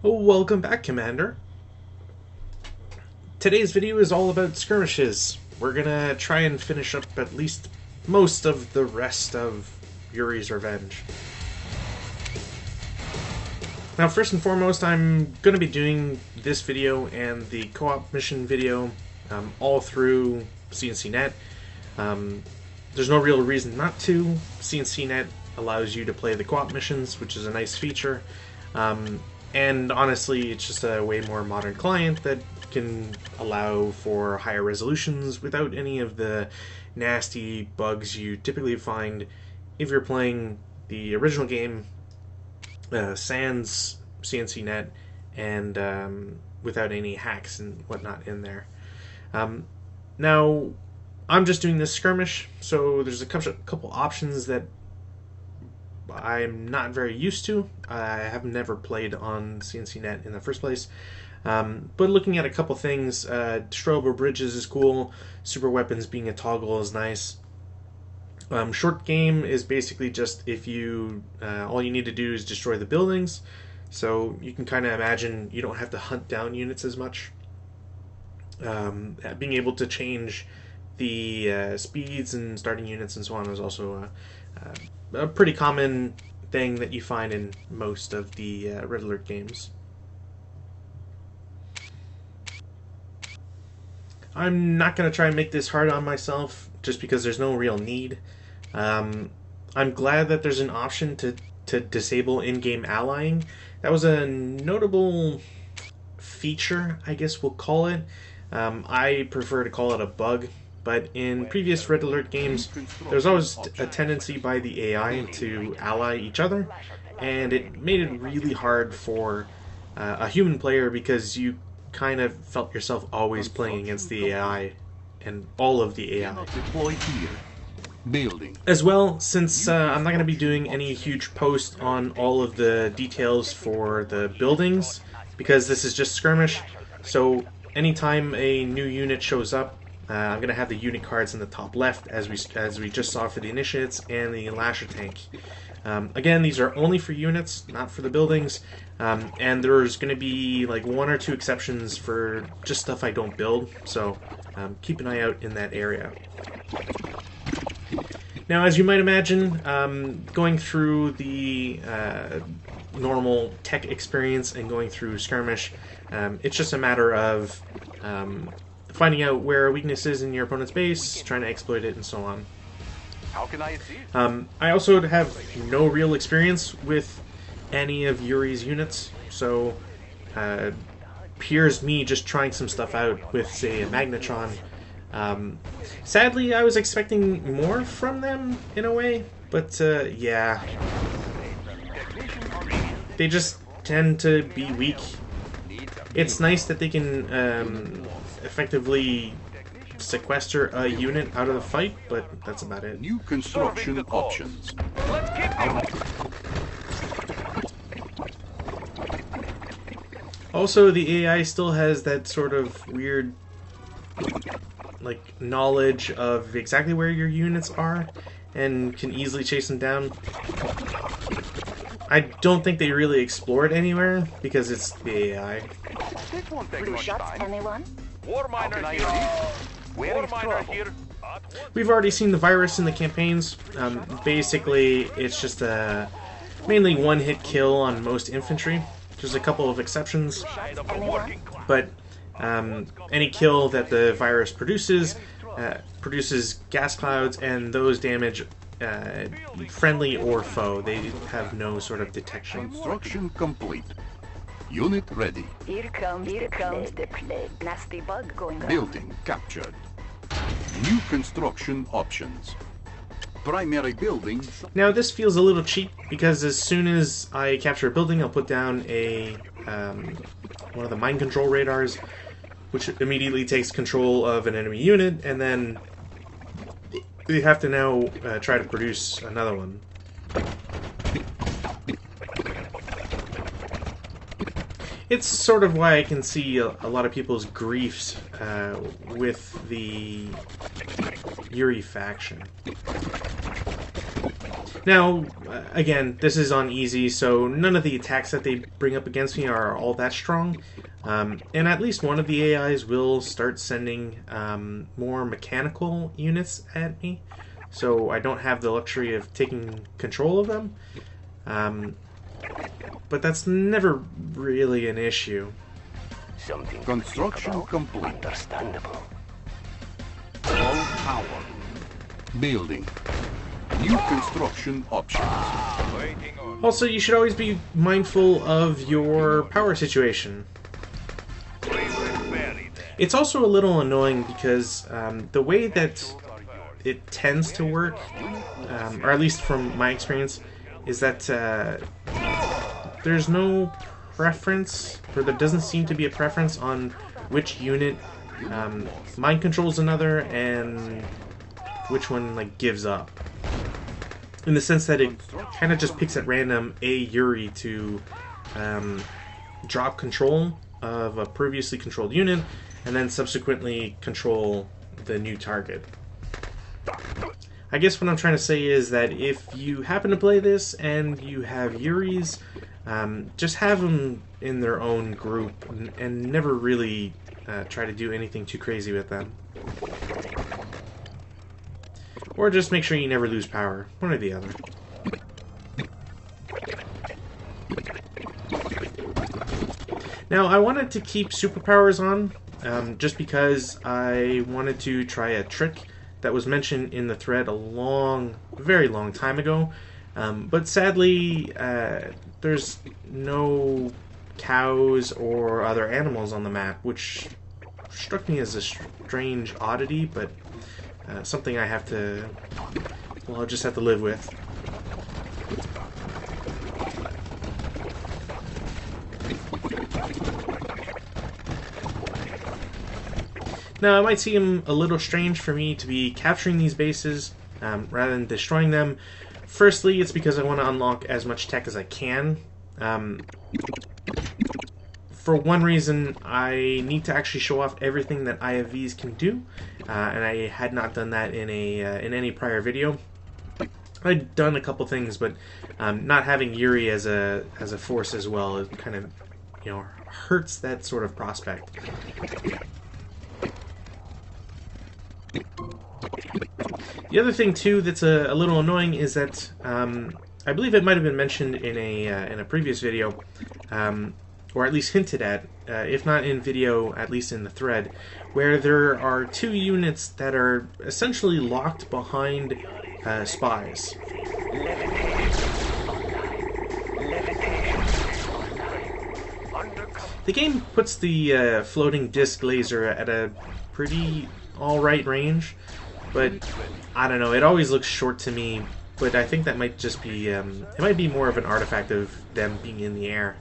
Welcome back, Commander. Today's video is all about skirmishes. We're gonna try and finish up at least most of the rest of Yuri's Revenge. Now, first and foremost, I'm gonna be doing this video and the co-op mission video all through CNCnet. There's no real reason not to. CNCnet allows you to play the co-op missions, which is a nice feature. And honestly, it's just a way more modern client that can allow for higher resolutions without any of the nasty bugs you typically find if you're playing the original game, sans CNCnet, and without any hacks and whatnot in there. Now, I'm just doing this skirmish, so there's a couple options that I'm not very used to. I have never played on CNCnet in the first place. But looking at a couple things, destroyable bridges is cool. Super weapons being a toggle is nice. Short game is basically just if you all you need to do is destroy the buildings. So you can kind of imagine you don't have to hunt down units as much. Being able to change the speeds and starting units and so on is also a pretty common thing that you find in most of the Red Alert games. I'm not going to try and make this hard on myself just because there's no real need. I'm glad that there's an option to disable in-game allying. That was a notable feature, I guess we'll call it. I prefer to call it a bug. But in previous Red Alert games, there's always a tendency by the AI to ally each other, and it made it really hard for a human player because you kind of felt yourself always playing against the AI and all of the AI. As well, since I'm not going to be doing any huge post on all of the details for the buildings, because this is just skirmish, so anytime a new unit shows up, I'm going to have the unit cards in the top left, as we just saw for the initiates and the lasher tank. Again, these are only for units, not for the buildings, and there's going to be like one or two exceptions for just stuff I don't build, so keep an eye out in that area. Now, as you might imagine, going through the normal tech experience and going through skirmish, it's just a matter of finding out where a weakness is in your opponent's base, trying to exploit it, and so on. How can I assist? I also have no real experience with any of Yuri's units, so here's me just trying some stuff out with, say, a Magnetron. Sadly, I was expecting more from them, in a way, but yeah. They just tend to be weak. It's nice that they can effectively sequester a unit out of the fight, but that's about it. New construction options. Also, the AI still has that sort of weird, like, knowledge of exactly where your units are and can easily chase them down. I don't think they really explore it anywhere because it's the AI. This won't take Blue much shots, time. anyone? War miner here. War miner here. We've already seen the virus in the campaigns. Basically, it's just a mainly one-hit kill on most infantry. There's a couple of exceptions, but any kill that the virus produces produces gas clouds, and those damage friendly or foe. They have no sort of detection. Construction complete. Unit ready. Here comes the plague. Nasty bug going on. Building captured. New construction options. Primary building. Now this feels a little cheap because as soon as I capture a building, I'll put down a one of the mind control radars, which immediately takes control of an enemy unit, and then they have to now try to produce another one. It's sort of why I can see a lot of people's griefs with the Yuri faction. Now, again, this is on easy, so none of the attacks that they bring up against me are all that strong. And at least one of the AIs will start sending more mechanical units at me, so I don't have the luxury of taking control of them. But that's never really an issue. Construction complete. Understandable. All power. Building. New construction options. Also, you should always be mindful of your power situation. It's also a little annoying because the way that it tends to work, or at least from my experience, is that there's no preference, or there doesn't seem to be a preference on which unit mind controls another and which one like gives up. In the sense that it kind of just picks at random a Yuri to drop control of a previously controlled unit and then subsequently control the new target. I guess what I'm trying to say is that if you happen to play this and you have Yuris, just have them in their own group and never really try to do anything too crazy with them. Or just make sure you never lose power, one or the other. Now, I wanted to keep superpowers on, just because I wanted to try a trick that was mentioned in the thread a very long time ago. But sadly, there's no cows or other animals on the map, which struck me as a strange oddity, but something I have to, well, I'll just have to live with. Now, it might seem a little strange for me to be capturing these bases rather than destroying them. Firstly, it's because I want to unlock as much tech as I can. For one reason, I need to actually show off everything that IFVs can do, and I had not done that in any prior video. I'd done a couple things, but not having Yuri as a force as well, it kind of, you know, hurts that sort of prospect. The other thing too that's a little annoying is that I believe it might have been mentioned in a previous video, or at least hinted at, if not in video, at least in the thread, where there are two units that are essentially locked behind spies. The game puts the floating disc laser at a pretty alright range, but I don't know, it always looks short to me, but I think that might just be, it might be more of an artifact of them being in the air.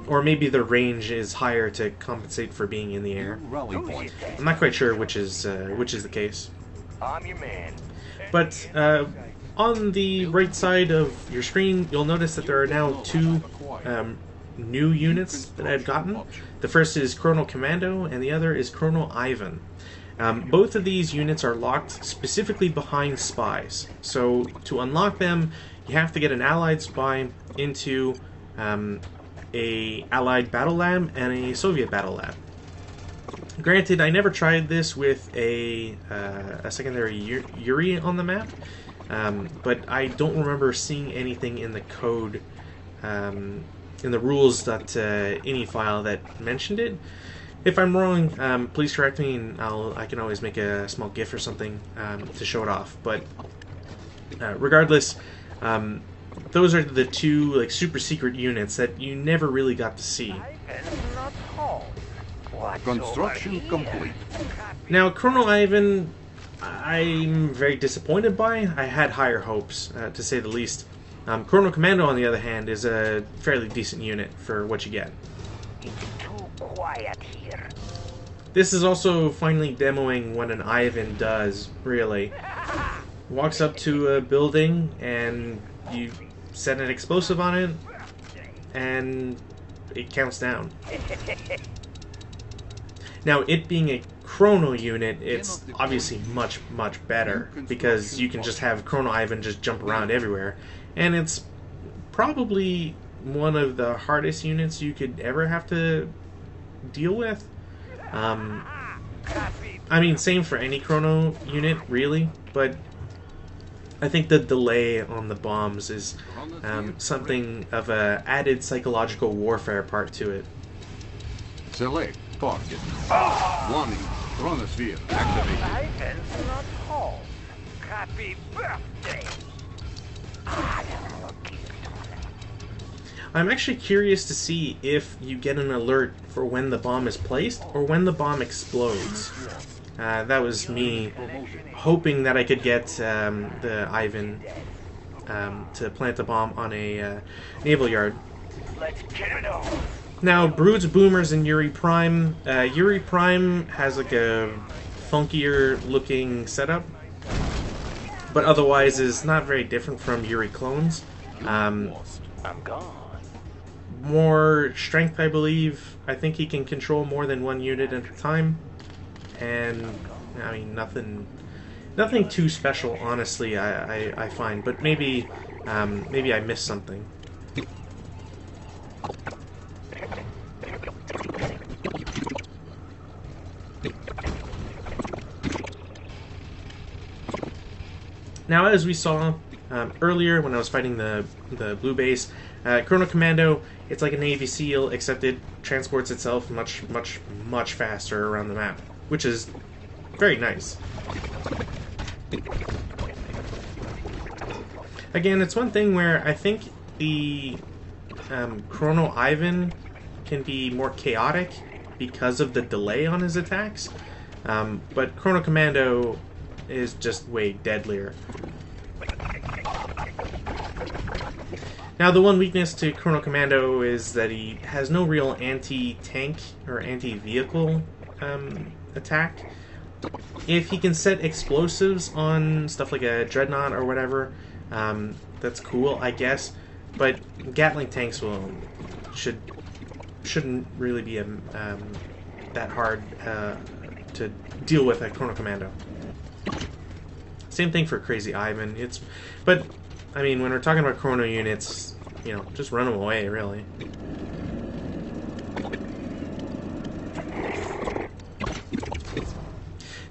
Or maybe the range is higher to compensate for being in the air. I'm not quite sure which is the case. I'm your man. But on the right side of your screen, you'll notice that there are now two new units that I've gotten. The first is Chrono Commando, and the other is Chrono Ivan. Both of these units are locked specifically behind spies. So to unlock them, you have to get an allied spy into a allied battle lab and a Soviet battle lab. Granted, I never tried this with a secondary Yuri on the map, but I don't remember seeing anything in the code, in the rules.ini file that mentioned it. If I'm wrong, please correct me, and I can always make a small GIF or something to show it off. But regardless, those are the two like super secret units that you never really got to see. Construction complete. Now, Chrono Ivan, I'm very disappointed by. I had higher hopes, to say the least. Chrono Commando, on the other hand, is a fairly decent unit for what you get. It's too quiet here. This is also finally demoing what an Ivan does, really. Walks up to a building, and you set an explosive on it, and it counts down. Now, it being a Chrono unit, it's obviously much better because you can just have Chrono Ivan just jump around everywhere, and it's probably one of the hardest units you could ever have to deal with. I mean, same for any Chrono unit, really, but I think the delay on the bombs is something of a added psychological warfare part to it. Select target. Warning, chronosphere activated. Ivan's not home. Happy birthday. I'm actually curious to see if you get an alert for when the bomb is placed or when the bomb explodes. That was me hoping that I could get the Ivan to plant the bomb on a naval yard. Let's get it on. Now, Broods, Boomers, and Yuri Prime. Yuri Prime has like a funkier looking setup, but otherwise is not very different from Yuri clones. I'm gone. More strength, I believe. I think he can control more than one unit at a time, and I mean nothing too special, honestly. I find, but maybe I missed something. Now, as we saw earlier when I was fighting the blue base, Chrono Commando, it's like a Navy SEAL, except it transports itself much faster around the map, which is very nice. Again, it's one thing where I think the Chrono Ivan can be more chaotic because of the delay on his attacks, but Chrono Commando is just way deadlier. Now, the one weakness to Chrono Commando is that he has no real anti-tank or anti-vehicle attack. If he can set explosives on stuff like a Dreadnought or whatever, that's cool, I guess. But Gatling tanks shouldn't really be that hard to deal with at Chrono Commando. Same thing for Crazy Ivan. But I mean, when we're talking about Chrono units, you know, just run them away, really.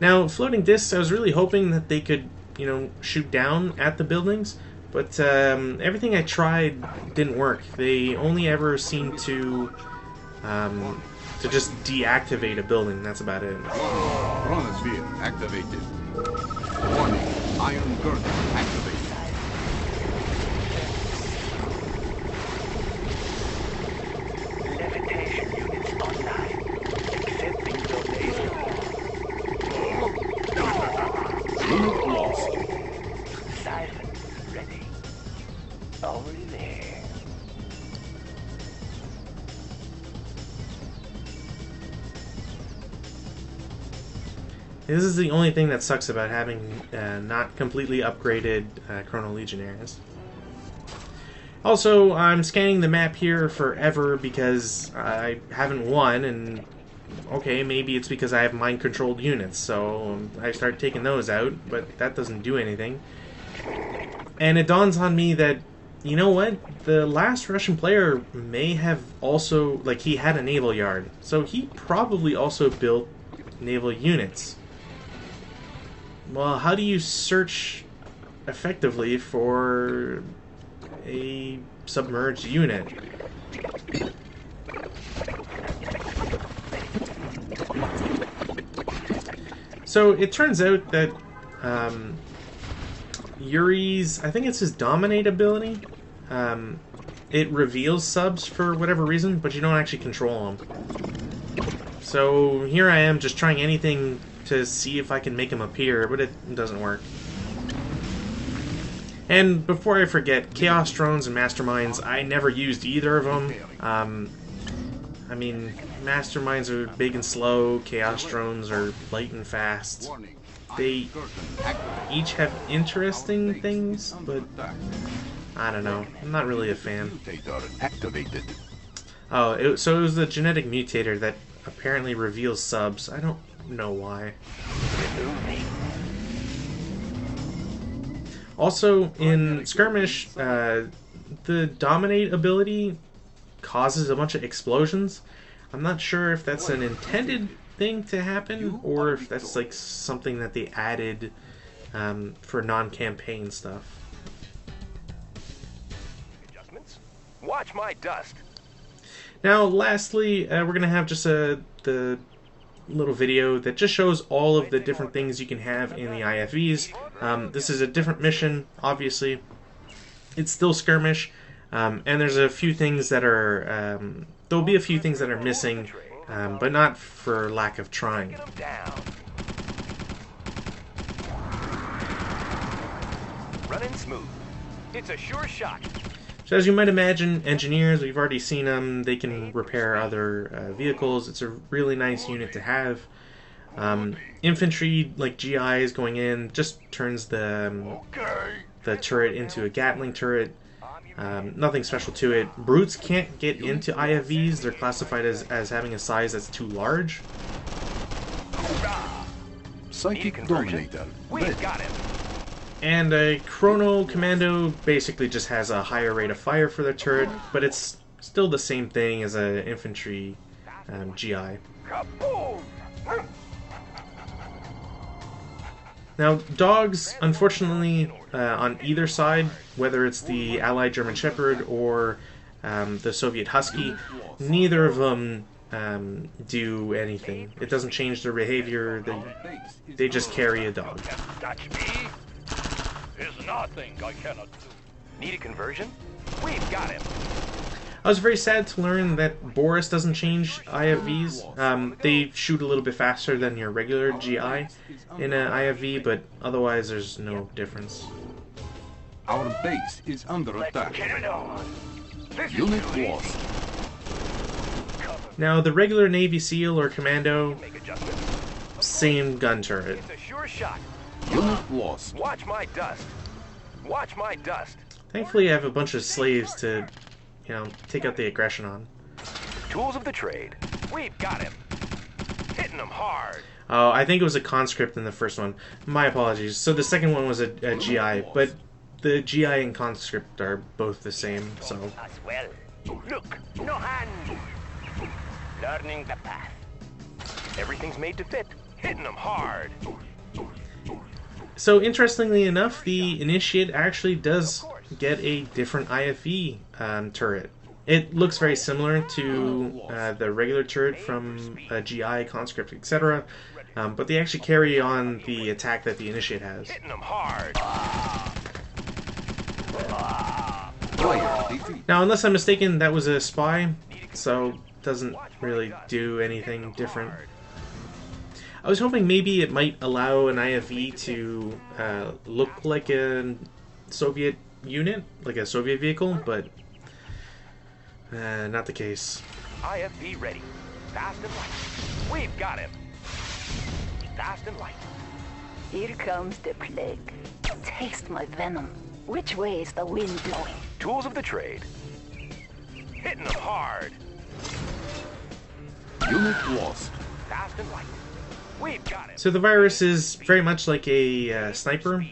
Now, floating discs, I was really hoping that they could, you know, shoot down at the buildings, but everything I tried didn't work. They only ever seemed to just deactivate a building. That's about it. Chronosphere activated. Warning, Iron Curtain activated. Levitation units online. Accepting donation. Unit lost. Siphon ready. Over there. This is the only thing that sucks about having not completely upgraded Chrono Legionnaires. Also, I'm scanning the map here forever because I haven't won, and okay, maybe it's because I have mind-controlled units, so I start taking those out, but that doesn't do anything. And it dawns on me that, you know what, the last Russian player may have also, like, he had a naval yard, so he probably also built naval units. Well, how do you search effectively for a submerged unit? So it turns out that Yuri's, I think it's his Dominate ability, it reveals subs for whatever reason, but you don't actually control them. So here I am just trying anything to see if I can make them appear, but it doesn't work. And before I forget, Chaos Drones and Masterminds, I never used either of them. I mean, Masterminds are big and slow, Chaos Drones are light and fast. They each have interesting things, but I don't know. I'm not really a fan. Activated. Oh, so it was the genetic mutator that apparently reveals subs. I don't know why. Also, in skirmish, the dominate ability causes a bunch of explosions. I'm not sure if that's an intended thing to happen or if that's like something that they added for non-campaign stuff. Adjustments. Watch my dust. Now, lastly, we're going to have just the little video that just shows all of the different things you can have in the IFVs. This is a different mission, obviously. It's still skirmish, and there's a few things that are... there'll be a few things that are missing, but not for lack of trying. Running smooth. It's a sure shot. So as you might imagine, engineers, we've already seen them. They can repair other vehicles. It's a really nice unit to have. Infantry, like GIs going in, just turns the turret into a Gatling turret. Nothing special to it. Brutes can't get into IFVs. They're classified as having a size that's too large. Psychic Dominator. We've got him. And a Chrono Commando basically just has a higher rate of fire for their turret, but it's still the same thing as an infantry GI. Now, dogs, unfortunately, on either side, whether it's the Allied German Shepherd or the Soviet Husky, neither of them do anything. It doesn't change their behavior. They just carry a dog. Touch me. There's nothing I cannot do. Need a conversion? We've got him. I was very sad to learn that Boris doesn't change IFVs. They shoot a little bit faster than your regular GI in an IFV, but otherwise there's no difference. Our base is under attack. Get it on. Unit lost. Now the regular Navy SEAL or Commando, Make adjustments. same gun turret. It's a sure shot. Unit lost. Watch my dust. Watch my dust. Thankfully I have a bunch of slaves to, you know, take out the aggression on. Tools of the trade. We've got him. Hitting him hard. Oh, I think it was a conscript in the first one. My apologies. So the second one was a GI, but the GI and conscript are both the same, so... As well. Look, no hand. Learning the path. Everything's made to fit. Hitting them hard. So interestingly enough, the Initiate actually does get a different IFV turret. It looks very similar to the regular turret from GI, conscript, etc. But they actually carry on the attack that the Initiate has. Hitting them hard. Now, unless I'm mistaken, that was a spy, so doesn't really do anything different. I was hoping maybe it might allow an IFV to look like a Soviet unit, like a Soviet vehicle, but not the case. IFV ready. Fast and light. We've got him. Fast and light. Here comes the plague. Taste my venom. Which way is the wind blowing? Tools of the trade. Hitting them hard. Unit lost. Fast and light. We've got him. So the virus is very much like a sniper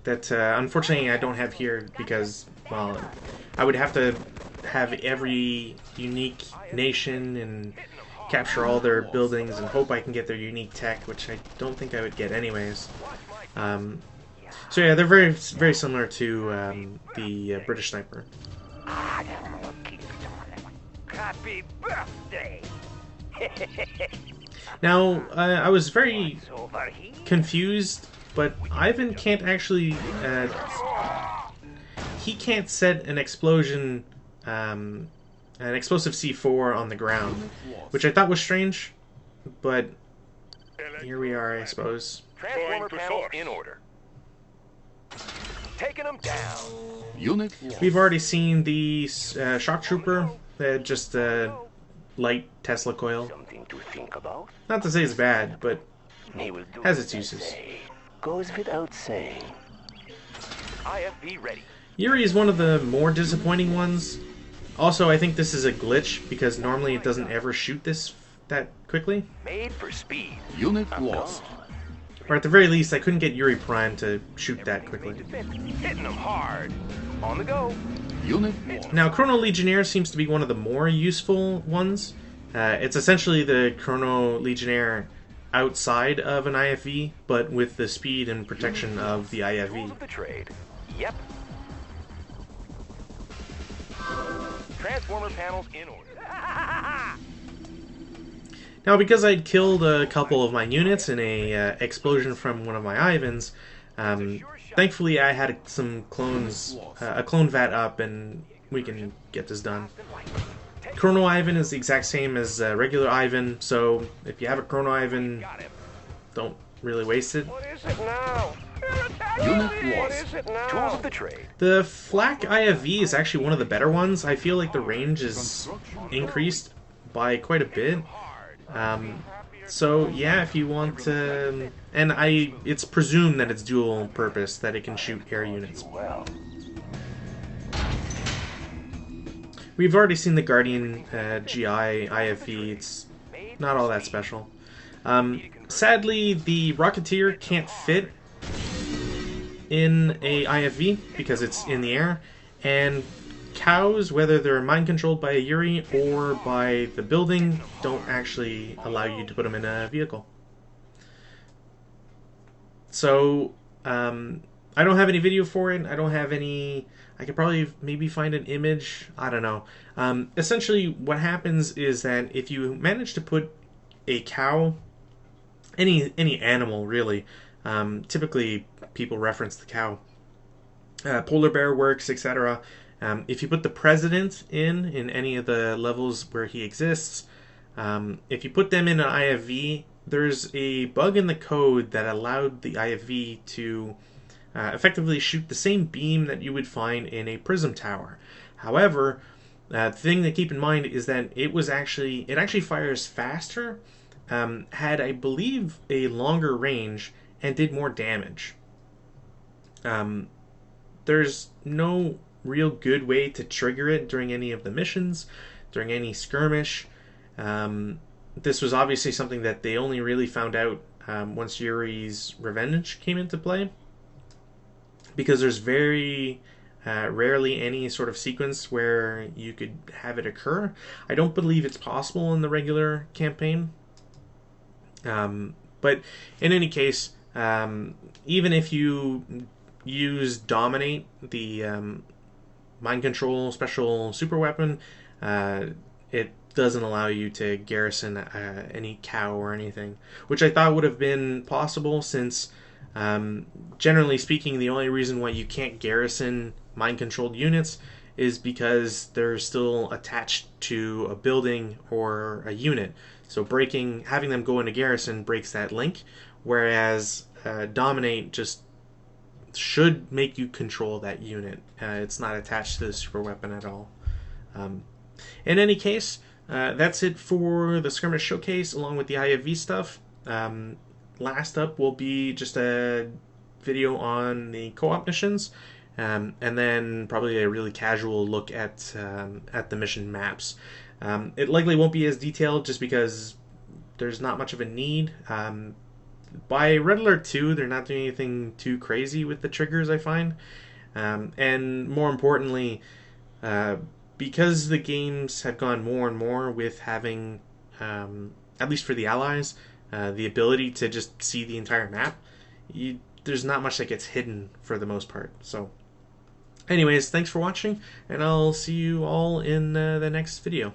that unfortunately I don't have here because, well, I would have to have every unique nation and capture all their buildings and hope I can get their unique tech, which I don't think I would get anyways. So yeah, they're very similar to the British sniper. Happy birthday. Now, I was very confused, but Ivan can't actually... he can't set an explosion, an explosive C4 on the ground, which I thought was strange, but here we are, I suppose. Transformer panels in order. Taking them down. Unit lost. We've already seen the shock trooper, just light Tesla coil. Something to think about. Not to say it's bad, but He will do has as its I uses. say. Goes without saying. IFV ready. Yuri is one of the more disappointing ones. Also, I think this is a glitch, because normally it doesn't ever shoot this that quickly. Made for speed. Unit lost. Or at the very least, I couldn't get Yuri Prime to shoot that quickly. Made to fit. Hitting them hard. On the go. Unit lost. Now, Chrono Legionnaire seems to be one of the more useful ones. It's essentially the Chrono Legionnaire outside of an IFV, but with the speed and protection of the Tools IFV. of the trade. Yep. Transformer panels in order. Now, because I'd killed a couple of my units in a explosion from one of my IFVs, thankfully I had some clones, a clone vat up, and we can get this done. Chrono Ivan is the exact same as regular Ivan, so if you have a Chrono Ivan, Got him. don't really waste it. What is it now? They're attacking Unit me. What lost. is it now? Tools of the trade. The Flak IFV is actually one of the better ones. I feel like the range is increased by quite a bit. So yeah, if you want to, and it's presumed that it's dual purpose, that it can shoot air units. Well, We've already seen the Guardian GI IFV. It's not all that special. Sadly, the Rocketeer can't fit in a IFV because it's in the air, and cows, whether they're mind controlled by a Yuri or by the building, don't actually allow you to put them in a vehicle. So I don't have any video for it. I don't have any. I could probably maybe find an image. I don't know. Essentially, what happens is that if you manage to put a cow, any animal really, typically people reference the cow. Polar bear works, etc. If you put the president in any of the levels where he exists, if you put them in an IFV, there's a bug in the code that allowed the IFV to effectively shoot the same beam that you would find in a prism tower. However, the thing to keep in mind is that it actually fires faster, had, I believe, a longer range, and did more damage. There's no real good way to trigger it during any of the missions, during any skirmish. This was obviously something that they only really found out once Yuri's Revenge came into play, because there's very rarely any sort of sequence where you could have it occur. I don't believe it's possible in the regular campaign. But in any case, even if you use Dominate, the mind control special super weapon, it doesn't allow you to garrison any cow or anything, which I thought would have been possible, since generally speaking, the only reason why you can't garrison mind-controlled units is because they're still attached to a building or a unit. So having them go into garrison breaks that link, whereas Dominate just should make you control that unit. It's not attached to the super weapon at all. In any case, that's it for the Skirmish Showcase, along with the IFV stuff. Last up will be just a video on the co-op missions, and then probably a really casual look at the mission maps. It likely won't be as detailed just because there's not much of a need. By Red Alert 2, they're not doing anything too crazy with the triggers, I find. And more importantly, because the games have gone more and more with having, at least for the Allies, the ability to just see the entire map, there's not much that gets hidden for the most part. So anyways, thanks for watching, and I'll see you all in the next video.